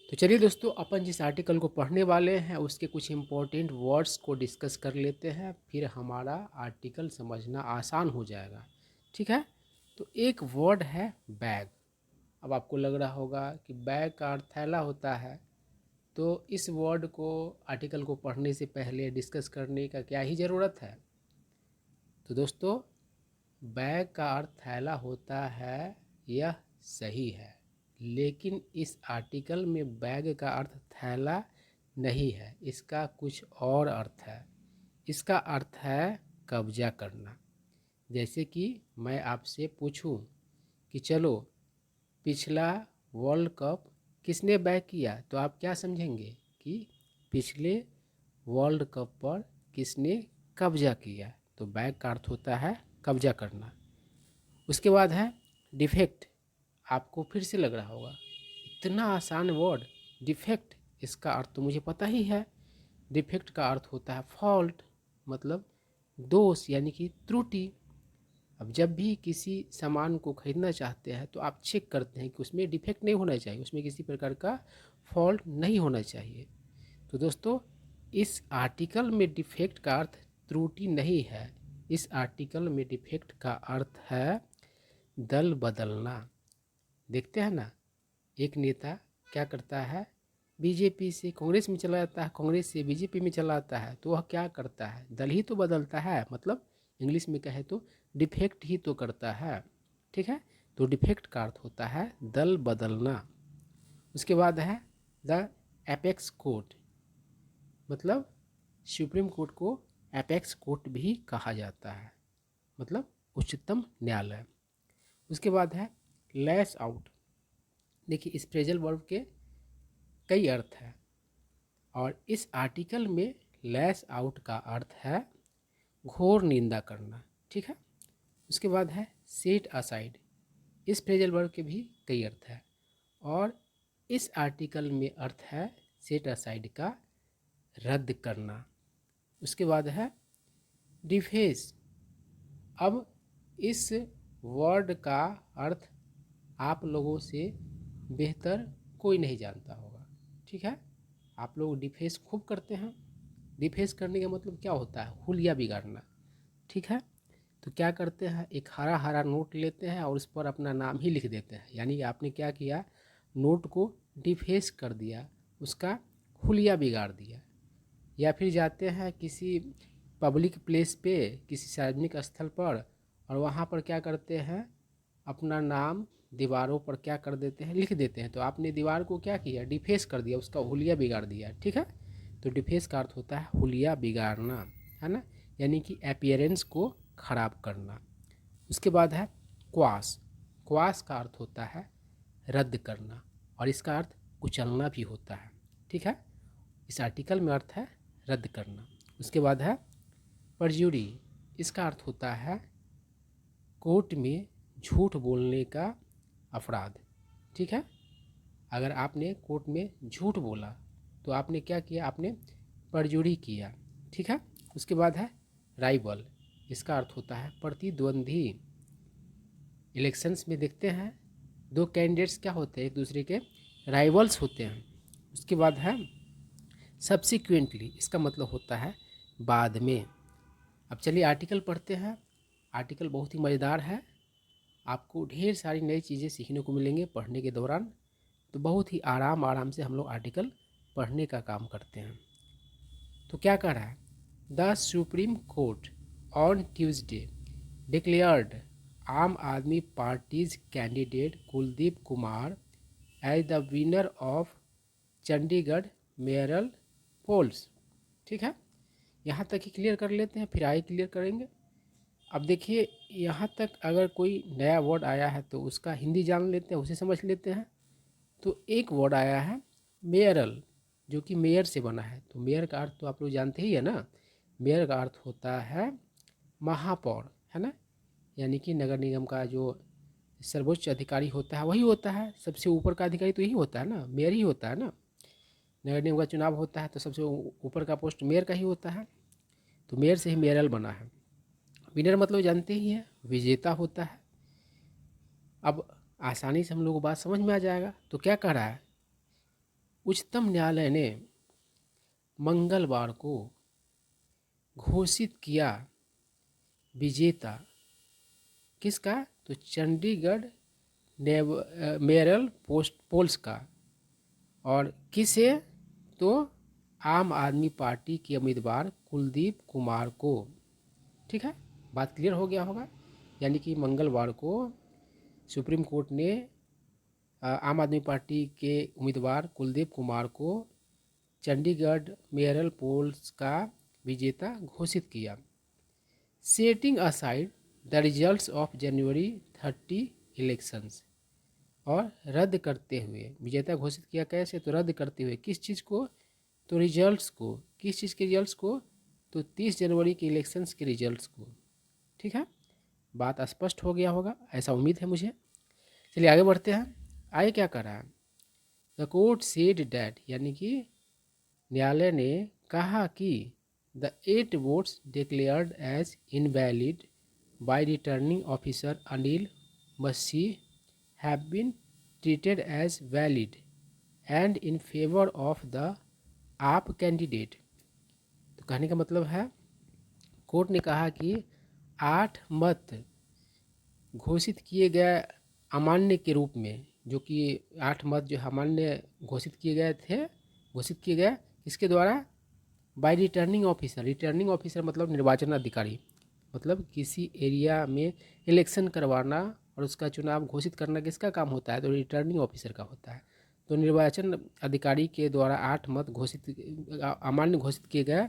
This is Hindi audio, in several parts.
तो चलिए दोस्तों, अपन जिस आर्टिकल को पढ़ने वाले हैं उसके कुछ इम्पोर्टेंट वर्ड्स को डिस्कस कर लेते हैं, फिर हमारा आर्टिकल समझना आसान हो जाएगा। ठीक है। तो एक वर्ड है बैग। अब आपको लग रहा होगा कि बैग का अर्थ थैला होता है, तो इस वर्ड को आर्टिकल को पढ़ने से पहले डिस्कस करने का क्या ही ज़रूरत है। तो दोस्तों, बैग का अर्थ थैला होता है, यह सही है, लेकिन इस आर्टिकल में बैग का अर्थ थैला नहीं है, इसका कुछ और अर्थ है। इसका अर्थ है कब्जा करना। जैसे कि मैं आपसे पूछूं कि चलो, पिछला वर्ल्ड कप किसने बैग किया, तो आप क्या समझेंगे कि पिछले वर्ल्ड कप पर किसने कब्जा किया। तो बैग का अर्थ होता है कब्जा करना। उसके बाद है डिफेक्ट। आपको फिर से लग रहा होगा इतना आसान वर्ड डिफेक्ट, इसका अर्थ तो मुझे पता ही है। डिफेक्ट का अर्थ होता है फॉल्ट, मतलब दोष यानी कि त्रुटि। अब जब भी किसी सामान को खरीदना चाहते हैं तो आप चेक करते हैं कि उसमें डिफेक्ट नहीं होना चाहिए, उसमें किसी प्रकार का फॉल्ट नहीं होना चाहिए। तो दोस्तों, इस आर्टिकल में डिफेक्ट का अर्थ त्रुटि नहीं है। इस आर्टिकल में डिफेक्ट का अर्थ है दल बदलना। देखते हैं ना, एक नेता क्या करता है, बीजेपी से कांग्रेस में चला जाता है, कांग्रेस से बीजेपी में चला आता है, तो वह क्या करता है, दल ही तो बदलता है, मतलब इंग्लिश में कहे तो डिफेक्ट ही तो करता है। ठीक है। तो डिफेक्ट का अर्थ होता है दल बदलना। उसके बाद है द एपेक्स कोर्ट, मतलब सुप्रीम कोर्ट को एपेक्स कोर्ट भी कहा जाता है, मतलब उच्चतम न्यायालय। उसके बाद है लैश आउट। देखिए, इस फ्रेजल वर्ब के कई अर्थ हैं और इस आर्टिकल में लैश आउट का अर्थ है घोर निंदा करना। ठीक है। उसके बाद है सेट असाइड। इस फ्रेजल वर्ब के भी कई अर्थ हैं और इस आर्टिकल में अर्थ है सेट असाइड का रद्द करना। उसके बाद है डिफेस। अब इस वर्ड का अर्थ आप लोगों से बेहतर कोई नहीं जानता होगा। ठीक है। आप लोग डिफेस खूब करते हैं। डिफेस करने का मतलब क्या होता है, हुलिया बिगाड़ना। ठीक है। तो क्या करते हैं, एक हरा हरा नोट लेते हैं और उस पर अपना नाम ही लिख देते हैं, यानी आपने क्या किया, नोट को डिफेस कर दिया, उसका हुलिया बिगाड़ दिया। या फिर जाते हैं किसी पब्लिक प्लेस पे, किसी सार्वजनिक स्थल पर, और वहाँ पर क्या करते हैं, अपना नाम दीवारों पर क्या कर देते हैं, लिख देते हैं। तो आपने दीवार को क्या किया, डिफेस कर दिया, उसका हुलिया बिगाड़ दिया। ठीक है। तो डिफेस का अर्थ होता है हुलिया बिगाड़ना, है ना, यानी कि अपीयरेंस को खराब करना। उसके बाद है क्वास। क्वास का अर्थ होता है रद्द करना और इसका अर्थ कुचलना भी होता है। ठीक है। इस आर्टिकल में अर्थ है रद्द करना। उसके बाद है परजुरी। इसका अर्थ होता है कोर्ट में झूठ बोलने का अपराध। ठीक है। अगर आपने कोर्ट में झूठ बोला तो आपने क्या किया, आपने परजुरी किया। ठीक है। उसके बाद है राइवल। इसका अर्थ होता है प्रतिद्वंदी। इलेक्शंस में देखते हैं दो कैंडिडेट्स क्या होते हैं, एक दूसरे के राइवल्स होते हैं। उसके बाद है सब्सिक्वेंटली। इसका मतलब होता है बाद में। अब चलिए आर्टिकल पढ़ते हैं। आर्टिकल बहुत ही मज़ेदार है, आपको ढेर सारी नई चीज़ें सीखने को मिलेंगे पढ़ने के दौरान। तो बहुत ही आराम आराम से हम लोग आर्टिकल पढ़ने का काम करते हैं। तो क्या कह रहा है, the Supreme Court on Tuesday declared Aam Aadmi party's candidate Kuldeep Kumar as the winner of Chandigarh mayoral polls. ठीक है। यहाँ तक ही क्लियर कर लेते हैं, फिर आगे क्लियर करेंगे। अब देखिए, यहाँ तक अगर कोई नया वर्ड आया है तो उसका हिंदी जान लेते हैं, उसे समझ लेते हैं। तो एक वर्ड आया है मेयरल, जो कि मेयर से बना है। तो मेयर का अर्थ तो आप लोग जानते ही है ना। मेयर का अर्थ होता है महापौर, है ना, यानी कि नगर निगम का जो सर्वोच्च अधिकारी होता है वही होता है, सबसे ऊपर का अधिकारी तो यही होता है ना, मेयर ही होता है ना। नगर निगम का चुनाव होता है तो सबसे ऊपर का पोस्ट मेयर का ही होता है। तो मेयर से ही मेयरल बना है। विनर मतलब जानते ही हैं, विजेता होता है। अब आसानी से हम लोग को बात समझ में आ जाएगा। तो क्या कह रहा है, उच्चतम न्यायालय ने मंगलवार को घोषित किया विजेता किसका, तो चंडीगढ़ मेयरल पोल्स का। और किसे, तो आम आदमी पार्टी के उम्मीदवार कुलदीप कुमार को। ठीक है, बात क्लियर हो गया होगा। यानी कि मंगलवार को सुप्रीम कोर्ट ने आम आदमी पार्टी के उम्मीदवार कुलदीप कुमार को चंडीगढ़ मेयरल पोल्स का विजेता घोषित किया। Setting aside the results of January 30 elections, और रद्द करते हुए विजेता घोषित किया। कैसे, तो रद्द करते हुए किस चीज़ को, तो रिजल्ट्स को। किस चीज़ के रिजल्ट्स को, तो 30 जनवरी के इलेक्शंस के रिजल्ट्स को। ठीक है, बात स्पष्ट हो गया होगा, ऐसा उम्मीद है मुझे। चलिए आगे बढ़ते हैं। आगे क्या कर रहा है, द कोर्ट सेड डैट, यानी कि न्यायालय ने कहा कि the 8 votes declared as invalid by returning officer Anil Masih have been treated as valid and in favour of the AAP candidate. तो कहने का मतलब है, कोर्ट ने कहा कि 8 मत घोषित किए गए अमान्य के रूप में, जो कि 8 मत जो अमान्य घोषित किए गए थे, घोषित किए गए किसके द्वारा, by returning officer. Returning officer मतलब निर्वाचन अधिकारी, मतलब किसी एरिया में इलेक्शन करवाना और उसका चुनाव घोषित करना किसका काम होता है, तो रिटर्निंग ऑफिसर का होता है। तो निर्वाचन अधिकारी के द्वारा 8 मत घोषित अमान्य घोषित किए गए,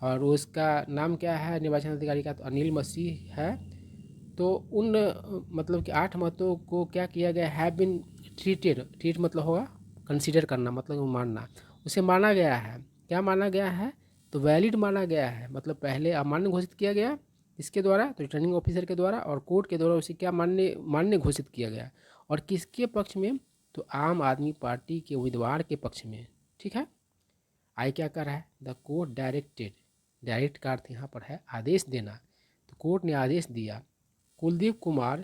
और उसका नाम क्या है निर्वाचन अधिकारी का, तो अनिल मसीह है। तो उन मतलब कि 8 मतों को क्या किया गया, हैव बिन ट्रीटेड, ट्रीट मतलब होगा कंसीडर करना, मतलब मानना, उसे माना गया है। क्या माना गया है, तो वैलिड माना गया है। मतलब पहले अमान्य घोषित किया गया इसके द्वारा, तो रिटर्निंग ऑफिसर के द्वारा, और कोर्ट के द्वारा उसे क्या मान्य मान्य घोषित किया गया। और किसके पक्ष में, तो आम आदमी पार्टी के उम्मीदवार के पक्ष में। ठीक है, आई क्या कर रहा है, द कोर्ट डायरेक्टेड, डायरेक्ट का अर्थ यहाँ पर है आदेश देना। तो कोर्ट ने आदेश दिया Kuldeep Kumar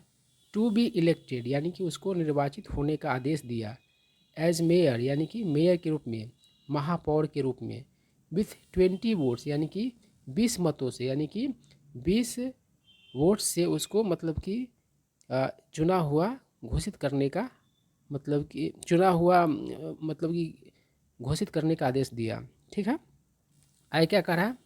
to be elected, यानी कि उसको निर्वाचित होने का आदेश दिया, एज मेयर, यानी कि मेयर के रूप में, महापौर के रूप में, विथ 20 वोट्स, यानी कि 20 मतों से, यानी कि 20 वोट से उसको मतलब कि चुना हुआ घोषित करने का, मतलब कि चुना हुआ मतलब कि घोषित करने का आदेश दिया। ठीक है, आगे क्या कह रहा है,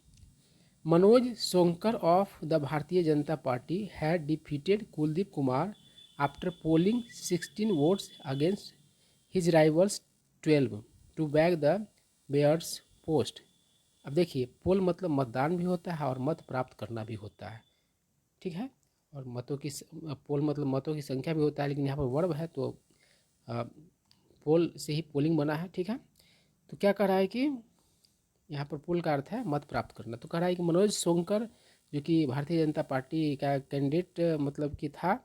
Manoj सोंकर of the Bharatiya Janata Party had defeated Kuldeep Kumar after polling 16 votes against his rivals 12 to back the mayor's post. अब देखिए, पोल मतलब मतदान भी होता है और मत प्राप्त करना भी होता है। ठीक है, और मतों की पोल मतलब मतों की संख्या भी होता है, लेकिन यहाँ पर वर्ब है तो पोल से ही पोलिंग बना है। ठीक है, तो क्या कह रहा है कि यहाँ पर पोल का अर्थ है मत प्राप्त करना। तो कह रहा है कि मनोज सोंकर जो कि भारतीय जनता पार्टी का कैंडिडेट मतलब कि था,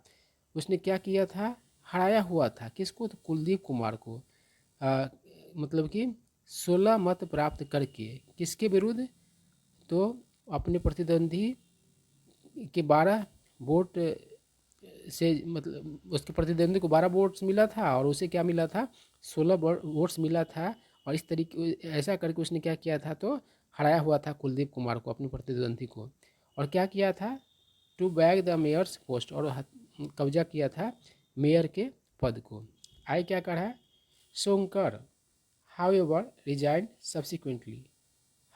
उसने क्या किया था, हराया हुआ था किसको, तो कुलदीप कुमार को, मतलब कि 16 मत प्राप्त करके किसके विरुद्ध, तो अपने प्रतिद्वंदी के 12 वोट से, मतलब उसके प्रतिद्वंदी को 12 वोट्स मिला था और उसे क्या मिला था, 16 वोट्स मिला था। और इस तरीके ऐसा करके उसने क्या किया था, तो हराया हुआ था कुलदीप कुमार को, अपने प्रतिद्वंदी को। और क्या किया था, to bag the mayor's post, और कब्जा किया था मेयर के पद को। आई क्या कर है, सोंकर हाउएवर रिजाइंड सब्सिक्वेंटली,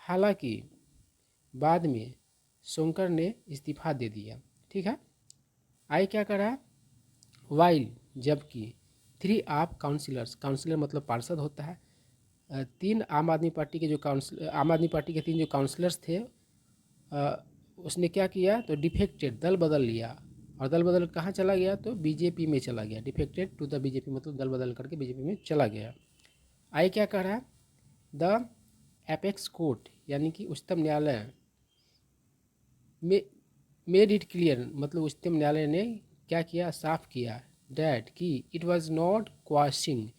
हालांकि बाद में सोंकर ने इस्तीफा दे दिया। ठीक है, आई क्या कर रहा है, वाइल, जबकि 3 आप काउंसिलर्स, काउंसिलर मतलब पार्षद होता है, 3 आम आदमी पार्टी के जो आम आदमी पार्टी के 3 जो काउंसलर्स थे, उसने क्या किया, तो डिफेक्टेड, दल बदल लिया। और दल बदल कहाँ चला गया, तो बीजेपी में चला गया। डिफेक्टेड टू द बीजेपी मतलब दल बदल करके बीजेपी में चला गया। आई क्या कह रहा है, द एपेक्स कोर्ट, यानी कि उच्चतम न्यायालय में मेड इट क्लियर, मतलब उच्चतम न्यायालय ने क्या किया, साफ किया, डैट कि it was not quashing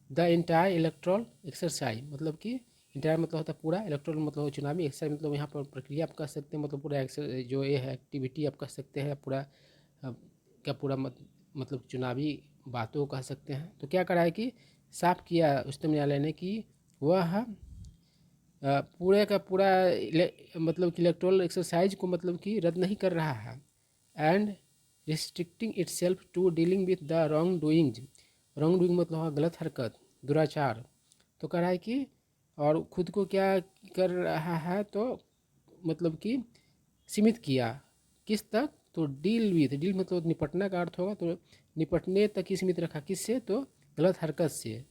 the entire electoral exercise, मतलब कि इंटायर मतलब होता है पूरा, इलेक्ट्रल मतलब चुनावी, एक्सरसाइज मतलब यहाँ पर प्रक्रिया आप कह सकते हैं, मतलब पूरा जो ये है एक्टिविटी आप कह सकते हैं, पूरा क्या पूरा मतलब चुनावी बातों कह सकते हैं। तो क्या करा है कि साफ किया उच्चतम न्यायालय ने कि वह पूरे का पूरा मतलब कि इलेक्टोरल एक्सरसाइज को मतलब कि रद्द नहीं कर रहा है and restricting itself to dealing with the wrongdoing मतलब हुआ गलत हरकत, दुराचार। तो कह रहा है कि और खुद को क्या कर रहा है, तो मतलब कि सीमित किया किस तक, तो डील मतलब निपटना का अर्थ होगा, तो निपटने तक ही सीमित रखा, किससे, तो गलत हरकत से।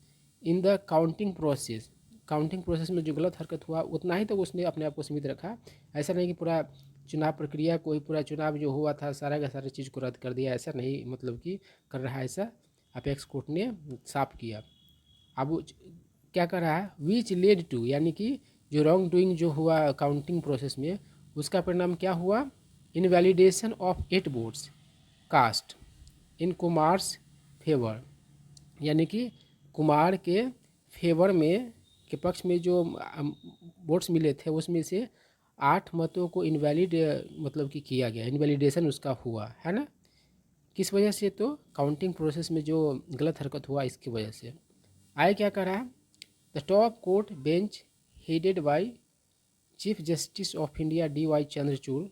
इन द काउंटिंग प्रोसेस में जो गलत हरकत हुआ उतना ही तक उसने अपने आप को सीमित रखा। ऐसा नहीं कि पूरा चुनाव प्रक्रिया को ही, पूरा चुनाव जो हुआ था सारा का सारा चीज़ को रद्द कर दिया, ऐसा नहीं मतलब कि कर रहा है, ऐसा अपेक्स कोर्ट ने साफ किया। अब क्या कर रहा है, विच लेड टू, यानी कि जो रॉन्ग डूइंग जो हुआ काउंटिंग प्रोसेस में, उसका परिणाम क्या हुआ, invalidation of 8 votes cast in Kumar's favour, यानी कि कुमार के फेवर में के पक्ष में जो वोट्स मिले थे उसमें से 8 मतों को इनवैलिड मतलब कि किया गया, इनवैलिडेशन उसका हुआ है ना। किस वजह से, तो काउंटिंग प्रोसेस में जो गलत हरकत हुआ इसकी वजह से। आगे क्या कर रहा है, the top court bench headed by chief justice of India D.Y. Chandrachud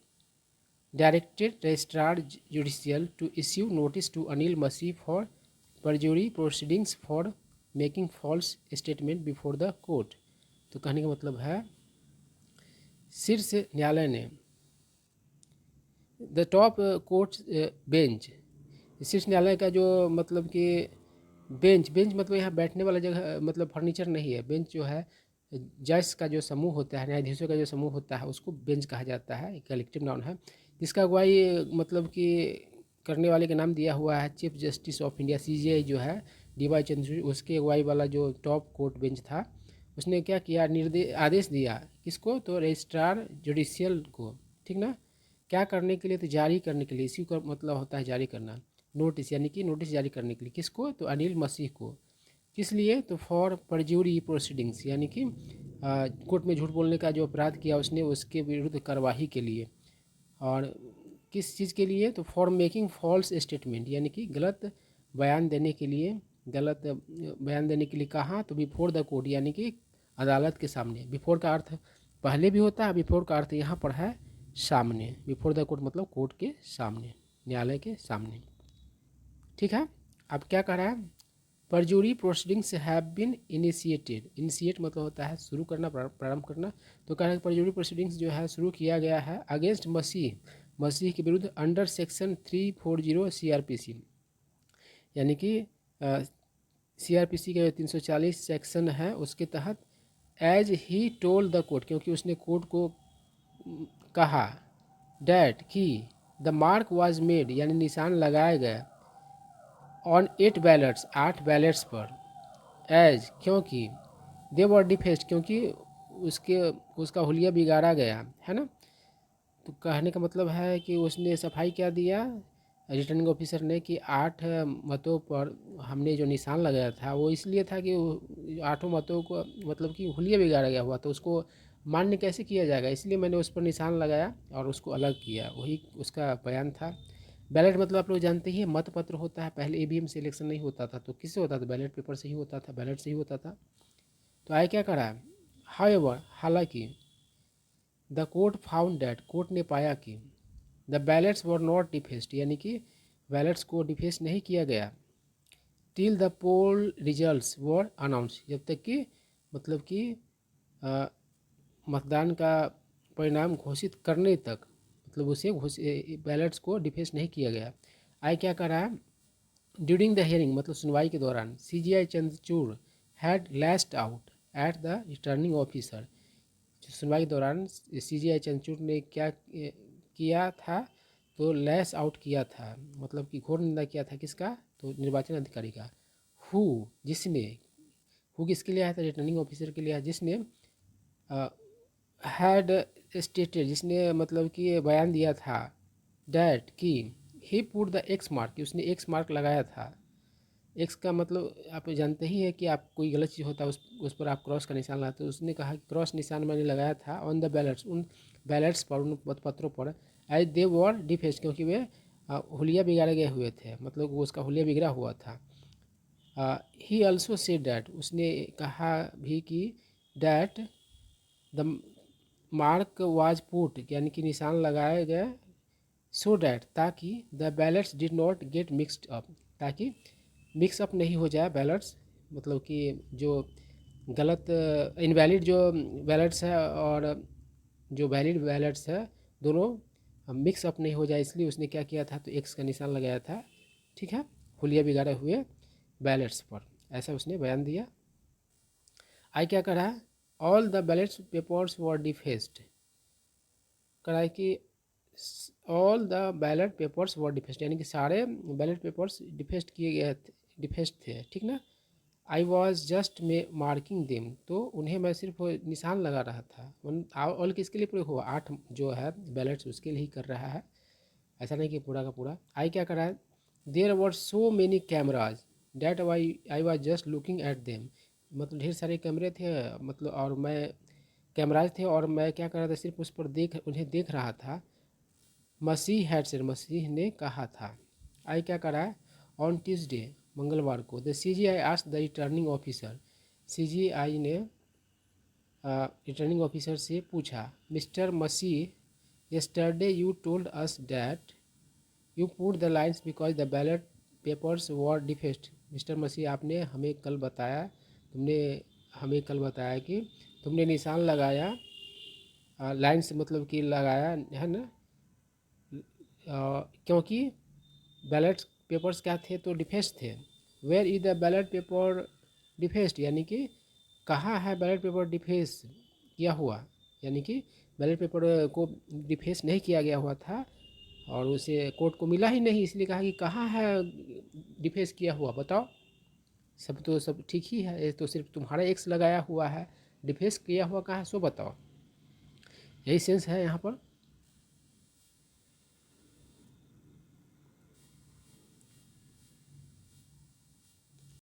directed registrar judicial to issue notice to Anil Masih for perjury proceedings for making false statement before the court। तो कहने का मतलब है शीर्ष न्यायालय ने, द टॉप कोर्ट बेंच, शीर्ष न्यायालय का जो मतलब कि बेंच मतलब यहाँ बैठने वाला जगह मतलब फर्नीचर नहीं है, बेंच जो है जज का जो समूह होता है, न्यायाधीशों का जो समूह होता है उसको बेंच कहा जाता है, कलेक्टिव नाउन है, जिसका अगुवाई मतलब कि करने वाले का नाम दिया हुआ है chief justice of India CJI जो है D.Y. चंद्रचूड़, उसके अगुवाई वाला जो टॉप कोर्ट बेंच था उसने क्या किया, आदेश दिया किसको, तो रजिस्ट्रार जुडिशियल को, ठीक ना, क्या करने के लिए, तो जारी करने के लिए, इसी का मतलब होता है जारी करना, नोटिस, यानी कि नोटिस जारी करने के लिए, किसको, तो अनिल मसीह को। किस लिए, तो फॉर परज्यूरी प्रोसीडिंग्स, यानी कि कोर्ट में झूठ बोलने का जो अपराध किया उसने उसके विरुद्ध कार्यवाही के लिए। और किस चीज़ के लिए, तो फॉर मेकिंग फॉल्स स्टेटमेंट, यानी कि गलत बयान देने के लिए, गलत बयान देने के लिए कहाँ, तो बिफोर द कोर्ट, यानी कि अदालत के सामने। बिफोर का अर्थ पहले भी होता है, बिफोर का अर्थ यहाँ पर है सामने, बिफोर द कोर्ट मतलब कोर्ट के सामने, न्यायालय के सामने, ठीक है। अब क्या कह रहा है, perjury proceedings have been initiated, initiate मतलब होता है शुरू करना, प्रारंभ करना। तो कह रहा है परजूरी प्रोसीडिंग्स जो है शुरू किया गया है अगेंस्ट मसीह के विरुद्ध अंडर सेक्शन 340 CRPC, यानी कि CRPC का जो 340 सेक्शन है उसके तहत, as he told the court, क्योंकि उसने कोर्ट को कहा, डैट कि द मार्क वाज मेड, यानी निशान लगाया गया, ऑन 8 बैलेट्स, 8 बैलेट्स पर, एज क्योंकि, दे वर डिफेस्ट, क्योंकि उसका हुलिया बिगाड़ा गया है ना। तो कहने का मतलब है कि उसने सफाई क्या दिया रिटर्निंग ऑफिसर ने कि 8 मतों पर हमने जो निशान लगाया था वो इसलिए था कि 8 मतों को मतलब कि हुलिया बिगाड़ा गया हुआ, तो उसको मान्य कैसे किया जाएगा, इसलिए मैंने उस पर निशान लगाया और उसको अलग किया, वही उसका बयान था। बैलेट मतलब आप लोग जानते ही, मत पत्र होता है, पहले EVM से इलेक्शन नहीं होता था, तो किससे होता था, बैलेट पेपर से ही होता था, बैलेट से ही होता था। तो आगे क्या करा, हाउएवर, हालांकि, the court found that, court ने पाया कि the ballots were not defaced, यानी कि बैलेट्स को डिफेस्ट नहीं किया गया, till the poll results were announce, जब तक कि मतलब कि मतदान का परिणाम घोषित करने तक, मतलब उसे बैलेट्स को डिफेस्ट नहीं किया गया। आगे क्या कर रहा है, ड्यूरिंग द हियरिंग मतलब सुनवाई के दौरान, CJI Chandrachud had lest out at the returning officer, सुनवाई के दौरान CJI चंद्रचूड़ ने क्या किया था, तो लैश आउट किया था, मतलब कि घोर निंदा किया था, किसका, तो निर्वाचन अधिकारी का, हु जिसने, हु किसके लिए आया था, रिटर्निंग ऑफिसर के लिए आया, जिसने हैड स्टेटेड, जिसने मतलब कि बयान दिया था, डैट कि ही पुट द X मार्क, कि उसने X मार्क लगाया था। X का मतलब आप जानते ही है कि आप कोई गलत चीज़ होता है उस पर आप क्रॉस का निशान लगाते, तो उसने कहा कि क्रॉस निशान मैंने लगाया था ऑन द बैलेट्स, उन बैलेट्स पर, उन मतपत्रों पर, एज दे वर डिफेस्ट, क्योंकि वे हुलिया बिगाड़े गए हुए थे, मतलब वो उसका हुलिया बिगड़ा हुआ था। ही ऑल्सो सेड डैट, उसने कहा भी कि that the mark was put, यानी कि निशान लगाए गए, सो डैट, ताकि the ballets did not get mixed up, ताकि मिक्स अप नहीं हो जाए बैलेट्स, मतलब कि जो गलत इनवैलिड जो बैलेट्स है और जो वैलिड बैलेट्स है दोनों मिक्स अप नहीं हो जाए, इसलिए उसने क्या किया था, तो एक्स का निशान लगाया था, ठीक है, हुलिया बिगाड़े हुए बैलेट्स पर, ऐसा उसने बयान दिया। आई क्या कर रहा है, ऑल द बैलेट्स पेपर्स वर डिफेस्ड, करा है कि all the ballot papers were डिफेस्ट, यानी कि सारे बैलेट पेपर्स डिफेस्ट किए गए थे, डिफेस्ट थे, ठीक ना। आई वॉज जस्ट मार्किंग देम, तो उन्हें मैं सिर्फ निशान लगा रहा था। ऑल किसके लिए पूरे हुआ, 8 जो है बैलेट्स उसके लिए ही कर रहा है, ऐसा नहीं कि पूरा का पूरा। आई क्या कर रहा है, there were so many cameras that I was just looking at them, मतलब ढेर सारे कैमरे थे, मतलब और मैं कैमराज थे और मैं क्या कर रहा था, सिर्फ उस पर उन्हें देख रहा था। मसीह हैड सेड, मसीह ने कहा था। आई क्या करा है, ऑन ट्यूसडे, मंगलवार को, the CGI asked the returning officer, CGI ने रिटर्निंग ऑफिसर से पूछा, mister Masih yesterday you told us that you put the lines because the ballot papers were defaced, mister Masih आपने हमें कल बताया, तुमने हमें कल बताया कि तुमने निशान लगाया, लाइन्स मतलब कि लगाया है ना, क्योंकि बैलेट पेपर्स क्या थे, तो डिफेस्ट थे। Where is the ballot paper defaced, यानी कि कहाँ है बैलेट पेपर डिफेस्ट किया हुआ, यानी कि बैलेट पेपर को डिफेस्ट नहीं किया गया हुआ था और उसे कोर्ट को मिला ही नहीं, इसलिए कहा कि कहाँ है डिफेस्ट किया हुआ, बताओ। सब तो सब ठीक ही है, ये तो सिर्फ तुम्हारा एक्स लगाया हुआ है, डिफेस्ट किया हुआ कहाँ है, सो बताओ। यही सेंस है यहाँ पर।